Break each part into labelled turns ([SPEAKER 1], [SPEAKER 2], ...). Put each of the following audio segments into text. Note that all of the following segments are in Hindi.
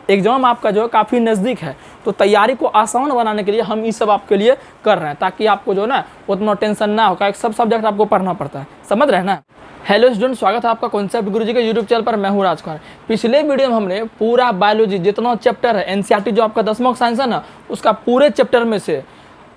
[SPEAKER 1] एग्जाम आपका जो है काफ़ी नज़दीक है, तो तैयारी को आसान बनाने के लिए हम ये सब आपके लिए कर रहे हैं, ताकि आपको जो है ना उतना टेंशन ना हो, सब सब्जेक्ट आपको पढ़ना पड़ता है, समझ रहे हैं ना। हेलो स्टूडेंट, स्वागत है आपका कॉन्सेप्ट गुरुजी के यूट्यूब चैनल पर। मैं हूँ राजकुमार। पिछले वीडियो में हमने पूरा बायोलॉजी जितना चैप्टर है एनसीईआरटी जो आपका 10वां साइंस है ना, उसका पूरे चैप्टर में से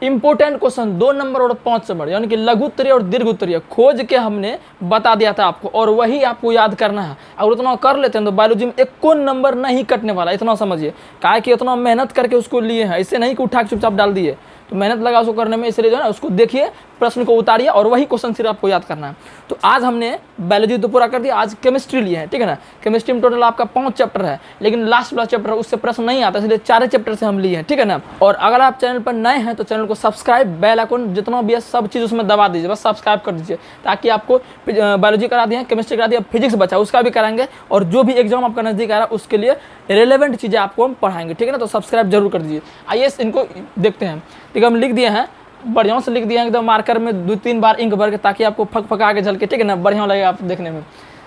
[SPEAKER 1] इंपोर्टेंट क्वेश्चन 2 नंबर और 5 नंबर यानी कि लघु उत्तरीय और दीर्घ उत्तरीय खोज के हमने बता दिया था आपको, और वही आपको याद करना है। अगर उतना कर लेते हैं तो बायोलॉजी में एक कोई नंबर नहीं कटने वाला, इतना समझिए। काहे कि इतना मेहनत करके उसको लिए हैं, इससे नहीं कि उठा के चुपचाप डाल दिए, तो मेहनत लगा उसको करने में, इसलिए जो है ना उसको देखिए, प्रश्न को उतारिए और वही क्वेश्चन सिर्फ आपको याद करना है। तो आज हमने बायोलॉजी तो पूरा कर दिया, आज केमिस्ट्री लिए हैं, ठीक है ना। केमिस्ट्री में टोटल आपका 5 चैप्टर है, लेकिन लास्ट वाला चैप्टर उससे प्रश्न नहीं आता, इसलिए 4 चैप्टर से हम लिए हैं, ठीक है ना। और अगर आप चैनल पर नए हैं तो चैनल को सब्सक्राइब, बेल आइकन जितना भी है सब चीज़ उसमें दबा दीजिए, बस सब्सक्राइब कर दीजिए, ताकि आपको बायोलॉजी करा दिए, केमिस्ट्री करा दिया, फिजिक्स बचा उसका भी कराएंगे, और जो भी एग्जाम आपका नजदीक आ रहा है उसके लिए रिलेवेंट चीज़ें आपको हम पढ़ाएंगे, ठीक है ना। तो सब्सक्राइब जरूर कर दीजिए। आइए इनको देखते हैं। ठीक है, हम लिख दिए हैं, बढ़िया से लिख दिए हैं एकदम मार्कर में 2-3 बार इंक भर के, ताकि आपको फक फका के झलके, ठीक है ना, बढ़िया लगेगा आप देखने में।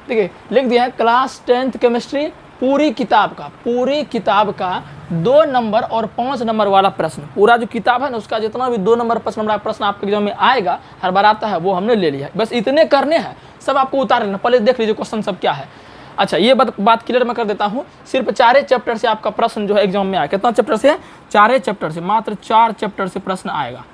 [SPEAKER 1] ठीक है, लिख दिया है क्लास 10th केमिस्ट्री पूरी किताब का 2 नंबर और 5 नंबर वाला प्रश्न, पूरा जो किताब है ना उसका जितना भी 2 नंबर 5 नंबर प्रश्न आपके एग्जाम में आएगा, हर बार आता है, वो हमने ले लिया है। बस इतने करने हैं, सब आपको उतार लेना। पहले देख लीजिए क्वेश्चन सब क्या है। अच्छा, ये बात क्लियर मैं कर देता हूँ। सिर्फ 4 चैप्टर से आपका प्रश्न जो है एग्जाम में आया। कितना चैप्टर से? 4 चैप्टर से, मात्र 4 चैप्टर से प्रश्न आएगा।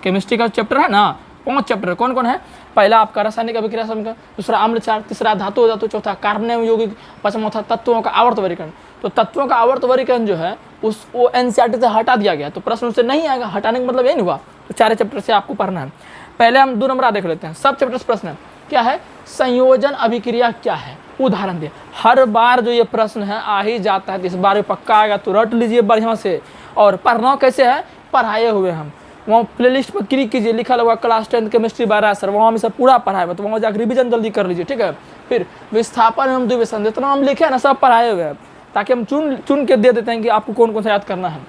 [SPEAKER 1] केमिस्ट्री का चैप्टर है ना, 5 चैप्टर कौन कौन है? पहला आपका रासायनिक अभिक्रिया समीकरण, दूसरा अम्ल क्षार, तीसरा धातु धातु, चौथा कार्बनिक यौगिक, पांचवा था तत्वों का आवर्त वर्गीकरण। तो तत्वों का आवर्त वर्गीकरण जो है वो एनसीईआरटी से हटा दिया गया, तो प्रश्न उससे नहीं आएगा। हटाने का मतलब ये नहीं हुआ। तो 4 चैप्टर से आपको पढ़ना है। पहले हम 2 नंबर देख लेते हैं। सब चैप्टर से प्रश्न क्या है? संयोजन अभिक्रिया क्या है, उदाहरण दे। हर बार जो ये प्रश्न है आ ही जाता है, तो इस बार में पक्का आएगा, तो रट लीजिए बढ़िया से। और पढ़ना कैसे है? पढ़ाए हुए हम वहाँ प्लेलिस्ट पर क्लिक कीजिए, लिखा लगा क्लास 10th केमिस्ट्री बाय राज सर, वहाँ में सब पूरा पढ़ाए हुआ, तो वहाँ जाकर रिवीजन जल्दी कर लीजिए, ठीक है। फिर विस्थापन एवं द्विविषम जितना हम लिखे हैं ना सब पढ़ाए हुए हैं, ताकि हम चुन के दे देते हैं कि आपको कौन कौन सा याद करना है।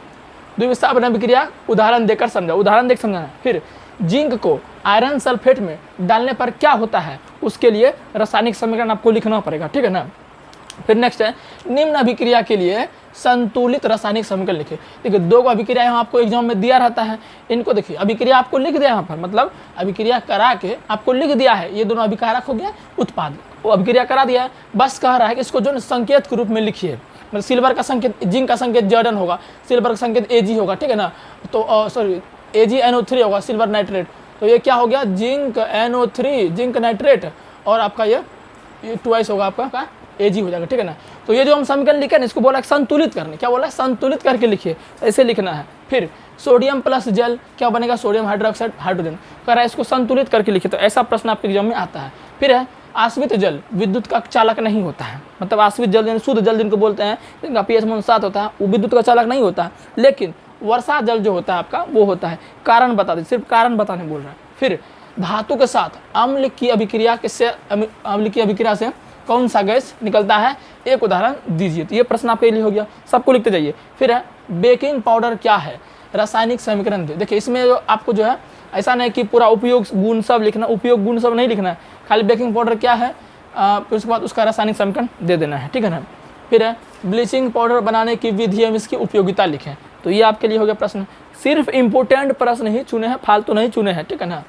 [SPEAKER 1] द्विविस्थापन अभिक्रिया उदाहरण देकर समझा, उदाहरण देख समझाना। फिर जिंक को आयरन सल्फेट में डालने पर क्या होता है, उसके लिए रासायनिक समीकरण आपको लिखना पड़ेगा, ठीक है ना। फिर नेक्स्ट है निम्न अभिक्रिया के लिए संतुलित रासायनिक समीकरण लिखे। देखिए 2 अभिक्रिया यहाँ आपको एग्जाम में दिया रहता है, इनको देखिए अभिक्रिया आपको लिख दिया यहाँ पर, मतलब अभिक्रिया करा के आपको लिख दिया है। ये दोनों अभिकारक हो गया, उत्पाद, वो अभिक्रिया करा दिया है। बस कह रहा है कि इसको जो संकेत के रूप में लिखिए, मतलब सिल्वर का संकेत, जिंक का संकेत जर्डन होगा, सिल्वर का संकेत Ag होगा, ठीक है ना। तो सॉरी AgNO3 होगा, सिल्वर नाइट्रेट। तो ये क्या हो गया? जिंक NO3, जिंक नाइट्रेट, और आपका ये ट्वाइस होगा आपका Ag हो जाएगा, ठीक है ना। तो ये जो हम समीकरण लिखे ना, इसको बोला संतुलित करने। क्या बोला? संतुलित करके लिखिए, ऐसे लिखना है। फिर सोडियम प्लस जल क्या बनेगा? Sodium hydroxide hydrogen. कह रहा है इसको संतुलित करके लिखिए, तो ऐसा प्रश्न आपके एग्जाम में आता है। फिर है आश्रित जल विद्युत का चालक नहीं होता है, मतलब आश्रित जल शुद्ध जल जिनको बोलते हैं, जिनका pH 7 होता है, वो विद्युत का चालक नहीं होता है। लेकिन वर्षा जल जो होता है आपका वो होता है। कारण बता दे, सिर्फ कारण बताने बोल रहा है। फिर धातु के साथ अम्ल की अभिक्रिया से कौन सा गैस निकलता है, एक उदाहरण दीजिए। तो ये प्रश्न आपके लिए हो गया, सबको लिखते जाइए। फिर है बेकिंग पाउडर क्या है, रासायनिक समीकरण दे। देखिए इसमें जो आपको जो है ऐसा नहीं कि पूरा उपयोग गुण सब लिखना, उपयोग गुण सब नहीं लिखना है, खाली बेकिंग पाउडर क्या है, फिर उसके बाद उसका रासायनिक समीकरण दे देना है, ठीक है ना। फिर है ब्लीचिंग पाउडर बनाने की विधि एवं इसकी उपयोगिता लिखें। तो ये आपके लिए हो गया प्रश्न। सिर्फ इंपोर्टेंट प्रश्न ही चुने हैं, फालतू नहीं चुने हैं, ठीक है ना।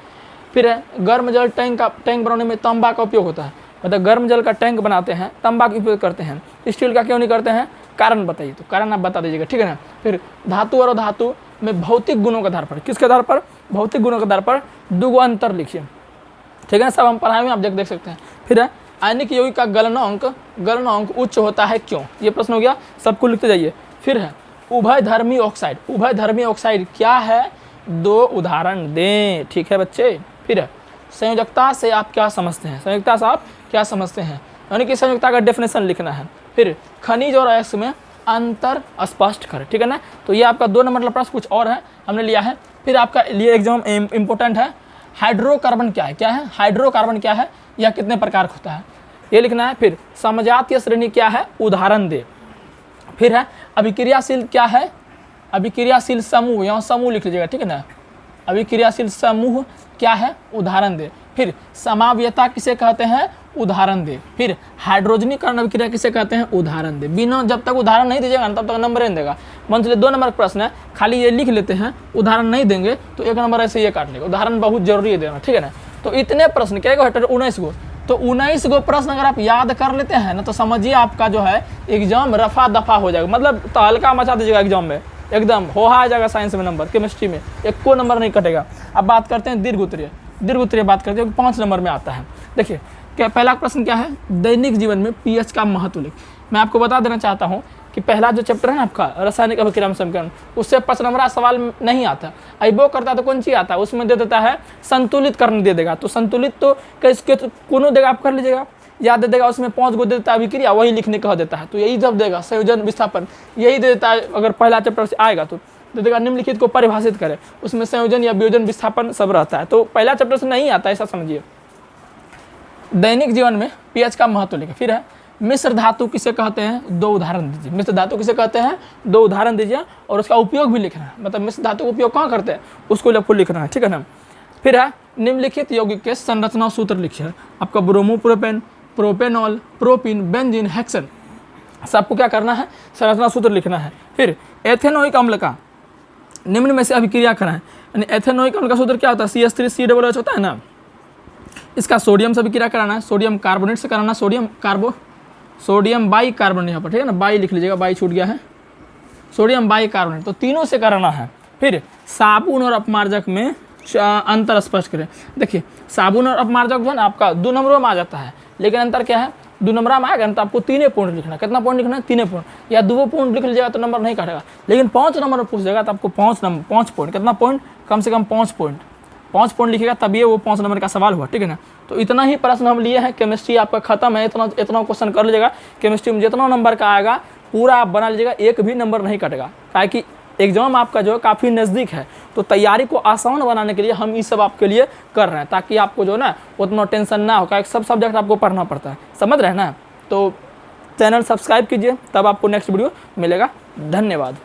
[SPEAKER 1] फिर है गर्म जल टैंक बनाने में तांबा का उपयोग होता है, मतलब गर्म जल का टैंक बनाते हैं, तांबा का उपयोग करते हैं, स्टील का क्यों नहीं करते हैं, कारण बताइए। तो कारण आप बता दीजिएगा, ठीक है ना। फिर धातु और धातु में भौतिक गुणों के आधार पर, किसके आधार पर? भौतिक गुणों के आधार पर 2 अंतर लिखिए, ठीक है ना। सब हम पढ़ाए में आप देख सकते हैं। फिर है आयनिक यौगिक का गलनांक उच्च होता है क्यों, ये प्रश्न हो गया, सबको लिखते जाइए। फिर है उभयधर्मी ऑक्साइड क्या है, 2 उदाहरण दें, ठीक है बच्चे। फिर है संयोजकता से आप क्या समझते हैं, यानी कि संयोजकता का डेफिनेशन लिखना है। फिर खनिज और अयस्क में अंतर स्पष्ट करें, ठीक है ना। तो ये आपका 2 नंबर का प्रश्न कुछ और है हमने लिया है। फिर आपका लिए एग्जाम इंपॉर्टेंट है, हाइड्रोकार्बन क्या है, हाइड्रोकार्बन क्या है, यह कितने प्रकार का होता है, ये लिखना है। फिर समजातीय श्रेणी क्या है, उदाहरण दे। फिर है अभिक्रियाशील क्या है, अभिक्रियाशील समूह, यहाँ समूह लिख लीजिएगा, ठीक है ना। अभिक्रियाशील समूह क्या है, उदाहरण दे। फिर समावयता किसे कहते हैं, उदाहरण दे। फिर हाइड्रोजनीकरण अभिक्रिया किसे कहते हैं, उदाहरण दे। बिना जब तक उदाहरण नहीं दीजिएगा तब तक नंबर नहीं देगा। मान चलिए 2 नंबर का प्रश्न है, खाली ये लिख लेते हैं, उदाहरण नहीं देंगे तो 1 नंबर ऐसे ये काट लेगा। उदाहरण बहुत जरूरी है देना, ठीक है ना। तो इतने प्रश्न क्या 19 गो, तो 19 गो प्रश्न अगर आप याद कर लेते हैं ना तो समझिए आपका जो है एग्जाम रफा दफा हो जाएगा। मतलब तहलका मचा दीजिएगा एग्जाम में, एकदम हो आ जाएगा। साइंस में नंबर, केमिस्ट्री में एक को नंबर नहीं कटेगा। अब बात करते हैं दीर्घ उत्तरीय। दीर्घ उत्तरीय बात करते हैं 5 नंबर में आता है। देखिए क्या पहला प्रश्न क्या है, दैनिक जीवन में पीएच का महत्व लिख। मैं आपको बता देना चाहता हूँ कि पहला जो चैप्टर है ना आपका रासायनिक अभिक्रिया समीकरण, उससे 5 नंबर सवाल नहीं आता। अइबो करता है तो कौन सी आता है, उसमें दे देता है संतुलित करने दे देगा। तो संतुलित तो किसके कोनो देगा, आप कर लीजिएगा, याद दे देगा। उसमें 5 गो दे देता है अभिक्रिया, वही लिखने कह देता है। तो यही जब देगा संयोजन विस्थापन, यही दे देता है। अगर पहला चैप्टर से आएगा तो दे देगा निम्नलिखित को परिभाषित करे, उसमें संयोजन या वियोजन विस्थापन सब रहता है। तो पहला चैप्टर से नहीं आता, ऐसा समझिए। दैनिक जीवन में पीएच का महत्व लिखे। फिर है मिश्र धातु किसे कहते हैं, 2 उदाहरण दीजिए। मिश्र धातु किसे कहते हैं, 2 उदाहरण दीजिए और उसका उपयोग भी लिखना है। मतलब मिश्र धातु का उपयोग कहाँ करते हैं उसको आपको लिखना है, ठीक है ना। फिर है निम्नलिखित यौगिक के संरचना सूत्र लिखिए। आपका bromopropane, propanol, propyne, benzene, hexane, सबको क्या करना है, संरचना सूत्र लिखना है। फिर एथेनोइक अम्ल का निम्न में से अभिक्रिया कराएं। यानी एथेनोइक अम्ल का सूत्र क्या होता है, CH3COOH होता है ना। इसका सोडियम से अभिक्रिया कराना है, सोडियम कार्बोनेट से कराना, सोडियम बाई कार्बोनेट यहाँ पर, ठीक है ना, बाई लिख लीजिएगा, बाई छूट गया है, सोडियम बाई कार्बोनेट। तो तीनों से कराना है। फिर साबुन और अपमार्जक में अंतर स्पष्ट करें। देखिए साबुन और अपमार्जक जो है ना आपका 2 नंबरों में आ जाता है, लेकिन अंतर क्या है, 2 नंबर में आएगा ना तो आपको 3 पॉइंट लिखना है। कितना पॉइंट लिखना है, 3 पॉइंट, या 2 पॉइंट लिख लीजिएगा तो नंबर नहीं काटेगा। लेकिन 5 नंबर में पूछ जाएगा तो आपको 5 पॉइंट, कितना पॉइंट, कम से कम 5 पॉइंट लिखेगा तभी वो 5 नंबर का सवाल हुआ, ठीक है ना। तो इतना ही प्रश्न हम लिए हैं। केमिस्ट्री आपका खत्म है, इतना क्वेश्चन कर लीजिएगा। केमिस्ट्री में जितना नंबर का आएगा पूरा आप बना लीजिएगा, एक भी नंबर नहीं कटेगा। ताकि एग्जाम आपका जो है काफ़ी नज़दीक है, तो तैयारी को आसान बनाने के लिए हम ये सब आपके लिए कर रहे हैं, ताकि आपको जो ना उतना टेंशन ना हो। क्योंकि सब सब्जेक्ट आपको पढ़ना पड़ता है, समझ रहे हैं ना। तो चैनल सब्सक्राइब कीजिए, तब आपको नेक्स्ट वीडियो मिलेगा। धन्यवाद।